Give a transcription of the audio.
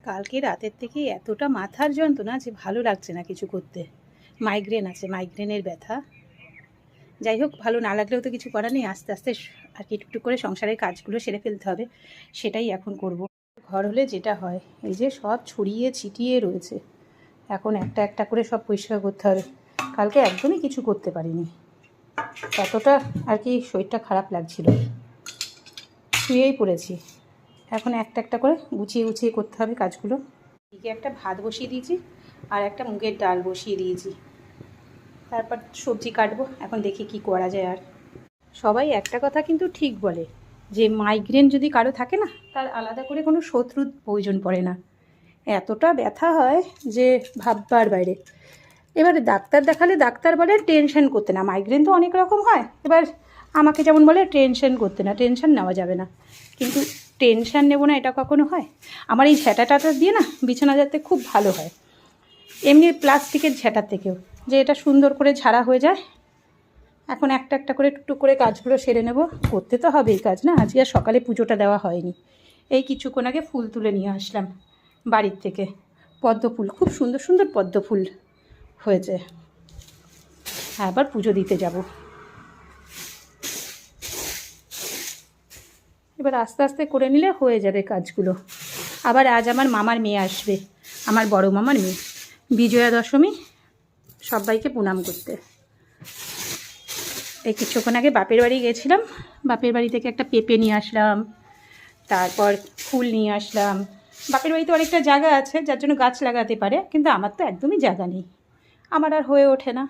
কালকে রাতের থেকে এতটা মাথার যন্ত্রণা যে ভালো লাগছে না কিছু করতে। মাইগ্রেন আছে, মাইগ্রেনের ব্যথা। যাই হোক, ভালো না লাগলেও তো কিছু করার নেই। আস্তে আস্তে আর কি টুকটুক করে সংসারের কাজগুলো সেরে ফেলতে হবে, সেটাই এখন করব। ঘর হলে যেটা হয়, এই যে সব ছড়িয়ে ছিটিয়ে রয়েছে, এখন একটা একটা করে সব পরিষ্কার করতে হবে। কালকে একদমই কিছু করতে পারিনি, এতটা আর কি শরীরটা খারাপ লাগছিল, শুয়েই পড়েছি। এখন একটা একটা করে গুছিয়ে গুছিয়ে করতে হবে কাজগুলো। এদিকে একটা ভাত বসিয়ে দিয়েছি আর একটা মুগের ডাল বসিয়ে দিয়েছি, তারপর সবজি কাটবো। এখন দেখি কি করা যায়। আর সবাই একটা কথা কিন্তু ঠিক বলে যে মাইগ্রেন যদি কারো থাকে না, তার আলাদা করে কোনো শত্রুর প্রয়োজন পড়ে না। এতটা ব্যথা হয় যে ভাববার বাইরে। এবারে ডাক্তার দেখালে ডাক্তার বলে টেনশন করতে না, মাইগ্রেন তো অনেক রকম হয়। এবার আমাকে যেমন বলে টেনশন করতে না, টেনশন নেওয়া যাবে না, কিন্তু টেনশন নেব না এটা কখনো হয়? আমার এই ঝ্যাঁটাটা দিয়ে না বিছানা যাতে খুব ভালো হয়, এমনি প্লাস্টিকের ঝ্যাঁটার থেকেও, যে এটা সুন্দর করে ঝাড়া হয়ে যায়। এখন একটা একটা করে টুকটুক করে কাজগুলো সেরে নেব, করতে তো হবে এই কাজ না। আজকে আর সকালে পুজোটা দেওয়া হয়নি, এই কিছুক্ষণ আগে ফুল তুলে নিয়ে আসলাম বাড়ির থেকে। পদ্ম ফুল, খুব সুন্দর সুন্দর পদ্ম ফুল হয়েছে। হ্যাঁ, আবার পুজো দিতে যাব। এবার আস্তে আস্তে করে নিলে হয়ে যাবে কাজগুলো। আবার আজ আমার মামার মেয়ে আসবে, আমার বড় মামার মেয়ে, বিজয়া দশমী, সবাইকে প্রণাম করতে। এই কিছুক্ষণ আগে বাপের বাড়ি গেছিলাম, বাপের বাড়ি থেকে একটা পেঁপে নিয়ে আসলাম, তারপর ফুল নিয়ে আসলাম। বাপের বাড়িতে অনেকটা জায়গা আছে যার জন্য গাছ লাগাতে পারে, কিন্তু আমার তো একদমই জায়গা নেই, আমার আর হয়ে ওঠে না।